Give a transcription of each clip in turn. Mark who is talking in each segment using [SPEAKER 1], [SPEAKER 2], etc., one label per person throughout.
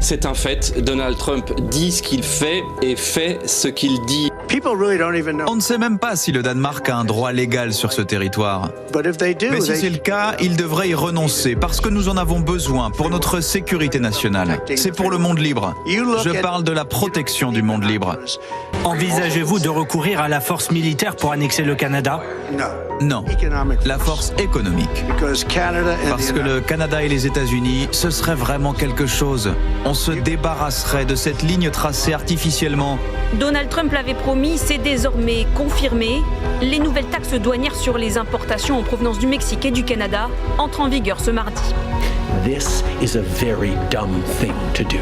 [SPEAKER 1] C'est un fait, Donald Trump dit ce qu'il fait et fait ce qu'il dit.
[SPEAKER 2] On ne sait même pas si le Danemark a un droit légal sur ce territoire. Mais si c'est le cas, il devrait y renoncer parce que nous en avons besoin pour notre sécurité nationale. C'est pour le monde libre. Je parle de la protection du monde libre.
[SPEAKER 3] Envisagez-vous de recourir à la force militaire pour annexer le Canada ?
[SPEAKER 2] Non, la force économique. Parce que le Canada et les États-Unis, ce serait vraiment quelque chose. On se débarrasserait de cette ligne tracée artificiellement.
[SPEAKER 4] Donald Trump l'avait promis, c'est désormais confirmé. Les nouvelles taxes douanières sur les importations en provenance du Mexique et du Canada entrent en vigueur ce mardi.
[SPEAKER 5] This is a very dumb thing to do.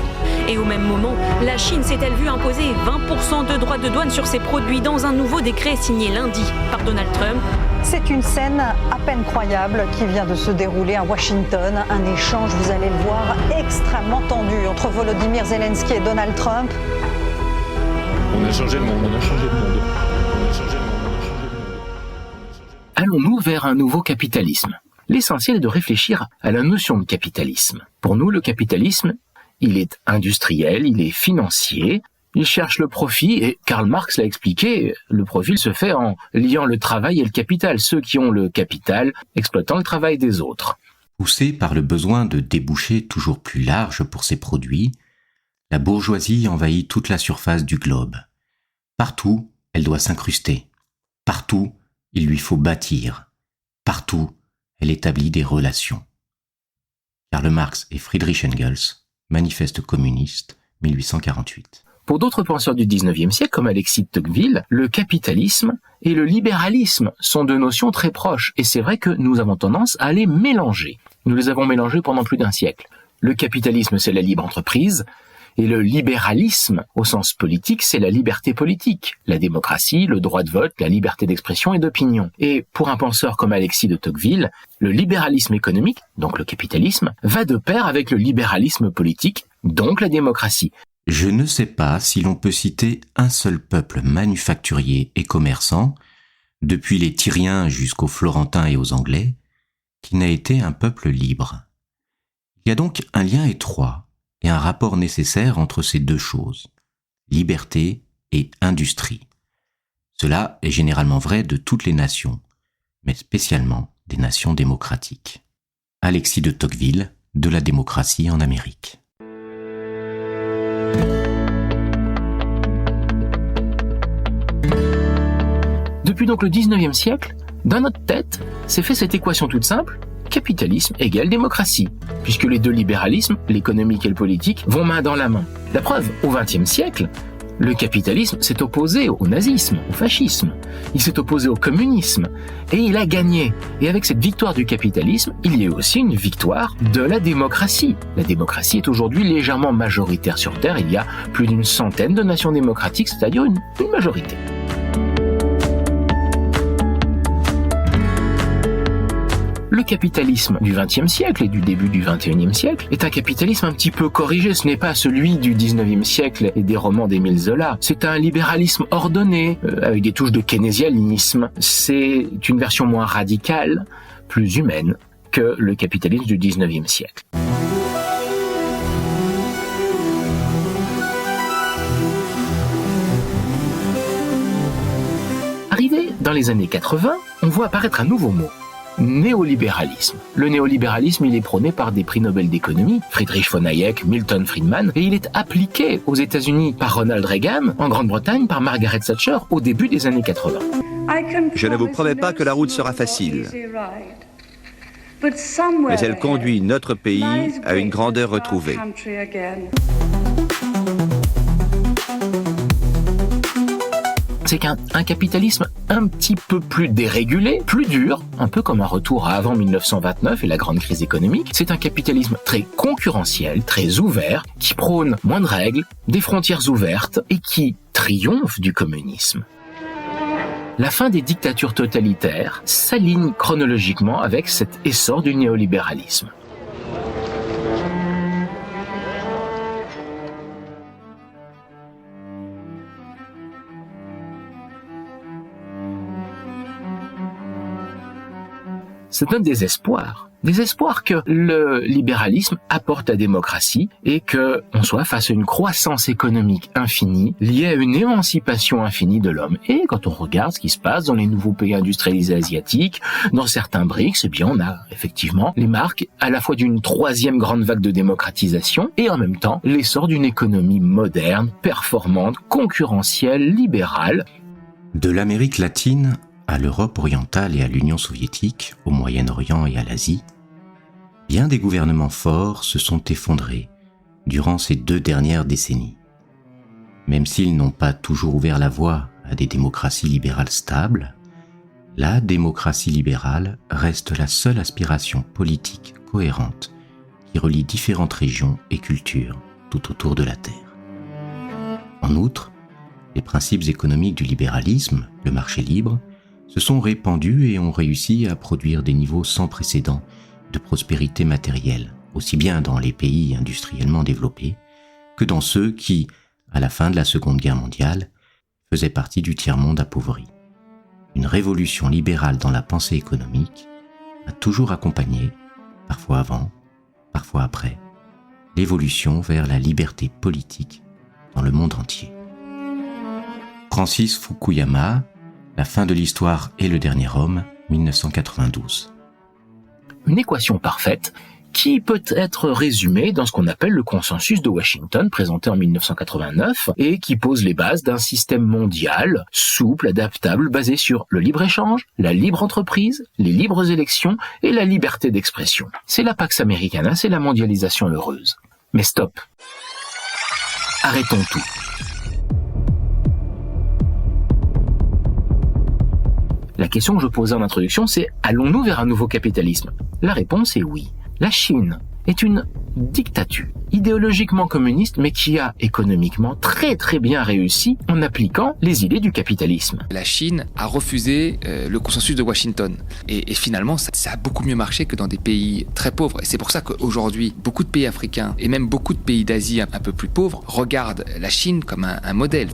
[SPEAKER 4] Et au même moment, la Chine s'est-elle vue imposer 20% de droits de douane sur ses produits dans un nouveau décret signé lundi par Donald Trump.
[SPEAKER 6] C'est une scène à peine croyable qui vient de se dérouler à Washington. Un échange, vous allez le voir, extrêmement tendu entre Volodymyr Zelensky et Donald Trump.
[SPEAKER 7] On a changé le monde, on a changé le monde.
[SPEAKER 8] Allons-nous vers un nouveau capitalisme ? L'essentiel est de réfléchir à la notion de capitalisme. Pour nous, le capitalisme, il est industriel, il est financier, il cherche le profit, et Karl Marx l'a expliqué, le profit se fait en liant le travail et le capital, ceux qui ont le capital exploitant le travail des autres.
[SPEAKER 9] Poussée par le besoin de débouchés toujours plus larges pour ses produits, la bourgeoisie envahit toute la surface du globe. Partout, elle doit s'incruster. Partout, il lui faut bâtir. Partout, elle établit des relations. Karl Marx et Friedrich Engels, Manifeste communiste, 1848.
[SPEAKER 8] Pour d'autres penseurs du XIXe siècle, comme Alexis de Tocqueville, le capitalisme et le libéralisme sont deux notions très proches, et c'est vrai que nous avons tendance à les mélanger. Nous les avons mélangés pendant plus d'un siècle. Le capitalisme, c'est la libre entreprise, et le libéralisme, au sens politique, c'est la liberté politique, la démocratie, le droit de vote, la liberté d'expression et d'opinion. Et pour un penseur comme Alexis de Tocqueville, le libéralisme économique, donc le capitalisme, va de pair avec le libéralisme politique, donc la démocratie.
[SPEAKER 9] Je ne sais pas si l'on peut citer un seul peuple manufacturier et commerçant, depuis les Tyriens jusqu'aux Florentins et aux Anglais, qui n'a été un peuple libre. Il y a donc un lien étroit et un rapport nécessaire entre ces deux choses, liberté et industrie. Cela est généralement vrai de toutes les nations, mais spécialement des nations démocratiques. Alexis de Tocqueville, De la démocratie en Amérique.
[SPEAKER 8] Depuis donc le XIXe siècle, dans notre tête, s'est fait cette équation toute simple, capitalisme égale démocratie, puisque les deux libéralismes, l'économique et le politique, vont main dans la main. La preuve, au XXe siècle, le capitalisme s'est opposé au nazisme, au fascisme, il s'est opposé au communisme, et il a gagné. Et avec cette victoire du capitalisme, il y a eu aussi une victoire de la démocratie. La démocratie est aujourd'hui légèrement majoritaire sur Terre, il y a plus d'une centaine de nations démocratiques, c'est-à-dire une majorité. Le capitalisme du XXe siècle et du début du XXIe siècle est un capitalisme un petit peu corrigé. Ce n'est pas celui du XIXe siècle et des romans d'Émile Zola. C'est un libéralisme ordonné, avec des touches de keynésianisme. C'est une version moins radicale, plus humaine que le capitalisme du XIXe siècle. Arrivé dans les années 80, on voit apparaître un nouveau mot. Néolibéralisme. Le néolibéralisme, il est prôné par des prix Nobel d'économie, Friedrich von Hayek, Milton Friedman, et il est appliqué aux États-Unis par Ronald Reagan, en Grande-Bretagne par Margaret Thatcher au début des années 80.
[SPEAKER 10] Je ne vous promets pas que la route sera facile, mais elle conduit notre pays à une grandeur retrouvée.
[SPEAKER 8] C'est qu'un capitalisme un petit peu plus dérégulé, plus dur, un peu comme un retour à avant 1929 et la grande crise économique. C'est un capitalisme très concurrentiel, très ouvert, qui prône moins de règles, des frontières ouvertes et qui triomphe du communisme. La fin des dictatures totalitaires s'aligne chronologiquement avec cet essor du néolibéralisme. ça donne des espoirs. Des espoirs que le libéralisme apporte à la démocratie et que on soit face à une croissance économique infinie liée à une émancipation infinie de l'homme. Et quand on regarde ce qui se passe dans les nouveaux pays industrialisés asiatiques, dans certains BRICS, eh bien on a effectivement les marques à la fois d'une troisième grande vague de démocratisation et en même temps l'essor d'une économie moderne, performante, concurrentielle, libérale.
[SPEAKER 9] De l'Amérique latine à l'Europe orientale et à l'Union soviétique, au Moyen-Orient et à l'Asie, bien des gouvernements forts se sont effondrés durant ces 2 dernières décennies. Même s'ils n'ont pas toujours ouvert la voie à des démocraties libérales stables, la démocratie libérale reste la seule aspiration politique cohérente qui relie différentes régions et cultures tout autour de la Terre. En outre, les principes économiques du libéralisme, le marché libre, se sont répandus et ont réussi à produire des niveaux sans précédent de prospérité matérielle, aussi bien dans les pays industriellement développés que dans ceux qui, à la fin de la Seconde Guerre mondiale, faisaient partie du tiers-monde appauvri. Une révolution libérale dans la pensée économique a toujours accompagné, parfois avant, parfois après, l'évolution vers la liberté politique dans le monde entier. Francis Fukuyama, La fin de l'histoire et le dernier homme, 1992.
[SPEAKER 8] Une équation parfaite qui peut être résumée dans ce qu'on appelle le consensus de Washington, présenté en 1989, et qui pose les bases d'un système mondial, souple, adaptable, basé sur le libre-échange, la libre entreprise, les libres élections et la liberté d'expression. C'est la Pax Americana, c'est la mondialisation heureuse. Mais stop. Arrêtons tout. La question que je posais en introduction, c'est « Allons-nous vers un nouveau capitalisme ?» La réponse est oui. La Chine est une dictature idéologiquement communiste, mais qui a économiquement très très bien réussi en appliquant les idées du capitalisme.
[SPEAKER 11] La Chine a refusé le consensus de Washington. Et finalement, ça a beaucoup mieux marché que dans des pays très pauvres. Et c'est pour ça qu'aujourd'hui, beaucoup de pays africains et même beaucoup de pays d'Asie un peu plus pauvres regardent la Chine comme un modèle.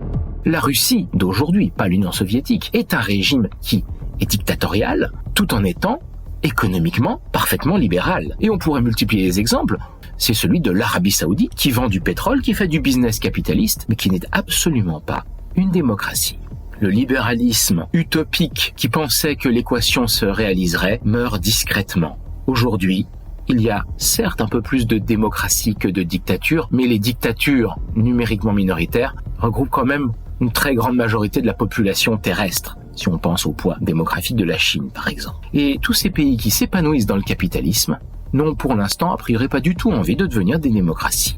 [SPEAKER 8] La Russie d'aujourd'hui, pas l'Union soviétique, est un régime qui est dictatorial tout en étant économiquement parfaitement libéral. Et on pourrait multiplier les exemples. C'est celui de l'Arabie Saoudite qui vend du pétrole, qui fait du business capitaliste, mais qui n'est absolument pas une démocratie. Le libéralisme utopique qui pensait que l'équation se réaliserait meurt discrètement. Aujourd'hui, il y a certes un peu plus de démocratie que de dictature, mais les dictatures numériquement minoritaires regroupent quand même une très grande majorité de la population terrestre, si on pense au poids démographique de la Chine, par exemple. Et tous ces pays qui s'épanouissent dans le capitalisme n'ont pour l'instant, a priori, pas du tout envie de devenir des démocraties.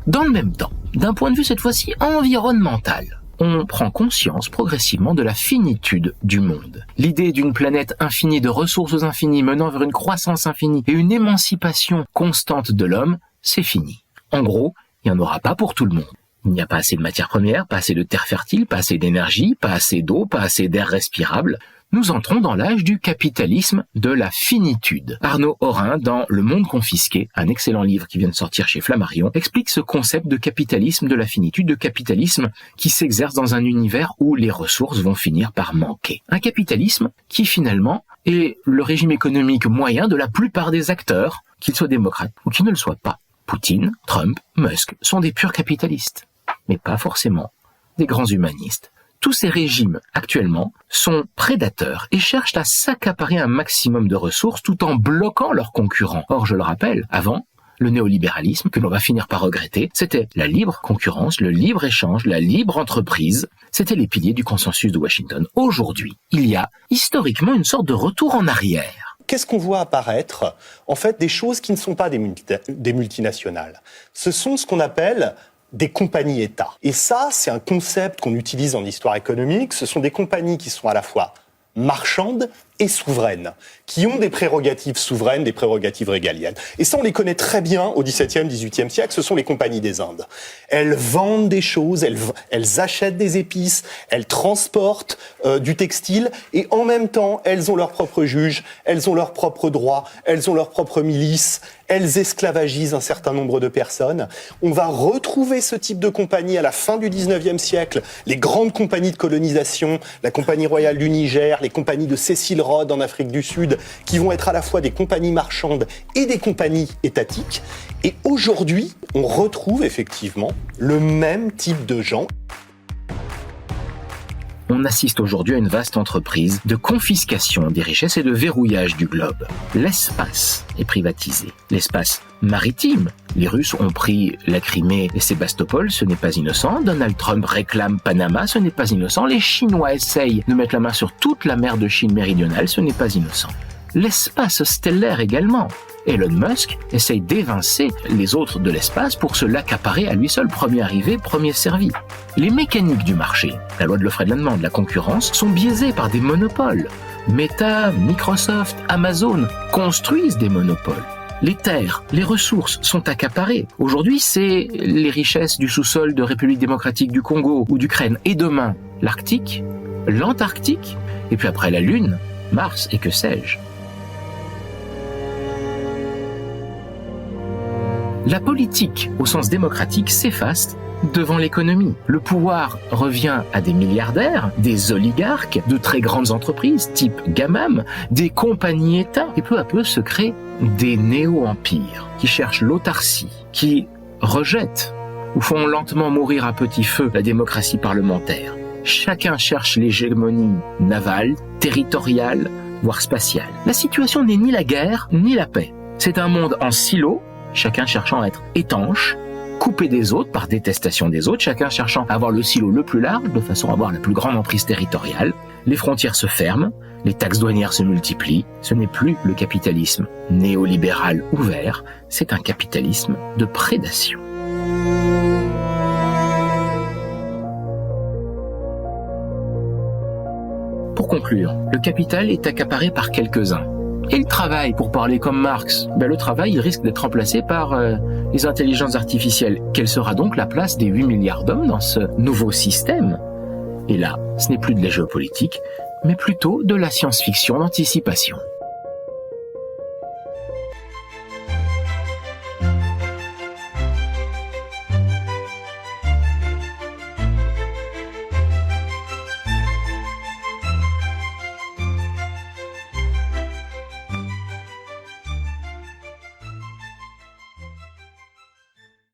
[SPEAKER 8] Dans le même temps, d'un point de vue cette fois-ci environnemental, on prend conscience progressivement de la finitude du monde. L'idée d'une planète infinie, de ressources infinies, menant vers une croissance infinie et une émancipation constante de l'homme, c'est fini. En gros, il n'y en aura pas pour tout le monde. Il n'y a pas assez de matières premières, pas assez de terres fertiles, pas assez d'énergie, pas assez d'eau, pas assez d'air respirable. Nous entrons dans l'âge du capitalisme de la finitude. Arnaud Orin, dans Le Monde confisqué, un excellent livre qui vient de sortir chez Flammarion, explique ce concept de capitalisme de la finitude, de capitalisme qui s'exerce dans un univers où les ressources vont finir par manquer. Un capitalisme qui finalement est le régime économique moyen de la plupart des acteurs, qu'ils soient démocrates ou qu'ils ne le soient pas. Poutine, Trump, Musk sont des purs capitalistes, mais pas forcément des grands humanistes. Tous ces régimes, actuellement, sont prédateurs et cherchent à s'accaparer un maximum de ressources tout en bloquant leurs concurrents. Or, je le rappelle, avant, le néolibéralisme, que l'on va finir par regretter, c'était la libre concurrence, le libre-échange, la libre entreprise. C'était les piliers du consensus de Washington. Aujourd'hui, il y a historiquement une sorte de retour en arrière.
[SPEAKER 12] Qu'est-ce qu'on voit apparaître ? En fait, des choses qui ne sont pas des multinationales. Ce sont ce qu'on appelle des compagnies-États. Et ça, c'est un concept qu'on utilise en histoire économique. Ce sont des compagnies qui sont à la fois marchandes et souveraines, qui ont des prérogatives souveraines, des prérogatives régaliennes. Et ça, on les connaît très bien au XVIIe, XVIIIe siècle, ce sont les compagnies des Indes. Elles vendent des choses, elles achètent des épices, elles transportent du textile, et en même temps, elles ont leurs propres juges, elles ont leurs propres droits, elles ont leurs propres milices, elles esclavagisent un certain nombre de personnes. On va retrouver ce type de compagnie à la fin du XIXe siècle, les grandes compagnies de colonisation, la Compagnie royale du Niger, les compagnies de Cécile Rhodes en Afrique du Sud, qui vont être à la fois des compagnies marchandes et des compagnies étatiques. Et aujourd'hui, on retrouve effectivement le même type de gens.
[SPEAKER 8] On assiste aujourd'hui à une vaste entreprise de confiscation des richesses et de verrouillage du globe. L'espace est privatisé. L'espace maritime. Les Russes ont pris la Crimée et Sébastopol, ce n'est pas innocent. Donald Trump réclame Panama, ce n'est pas innocent. Les Chinois essayent de mettre la main sur toute la mer de Chine méridionale, ce n'est pas innocent. L'espace stellaire également. Elon Musk essaye d'évincer les autres de l'espace pour se l'accaparer à lui seul, premier arrivé, premier servi. Les mécaniques du marché, la loi de l'offre et de la demande, la concurrence, sont biaisées par des monopoles. Meta, Microsoft, Amazon construisent des monopoles. Les terres, les ressources sont accaparées. Aujourd'hui, c'est les richesses du sous-sol de République démocratique du Congo ou d'Ukraine. Et demain, l'Arctique, l'Antarctique, et puis après la Lune, Mars et que sais-je. La politique, au sens démocratique, s'efface devant l'économie. Le pouvoir revient à des milliardaires, des oligarques, de très grandes entreprises, type Gamam, des compagnies-États, et peu à peu se créent des néo-empires qui cherchent l'autarcie, qui rejettent ou font lentement mourir à petit feu la démocratie parlementaire. Chacun cherche l'hégémonie navale, territoriale, voire spatiale. La situation n'est ni la guerre, ni la paix. C'est un monde en silo, chacun cherchant à être étanche, coupé des autres par détestation des autres, chacun cherchant à avoir le silo le plus large de façon à avoir la plus grande emprise territoriale. Les frontières se ferment, les taxes douanières se multiplient. Ce n'est plus le capitalisme néolibéral ouvert, c'est un capitalisme de prédation. Pour conclure, le capital est accaparé par quelques-uns. Et le travail, pour parler comme Marx, le travail il risque d'être remplacé par les intelligences artificielles. Quelle sera donc la place des 8 milliards d'hommes dans ce nouveau système ? Et là, ce n'est plus de la géopolitique, mais plutôt de la science-fiction d'anticipation.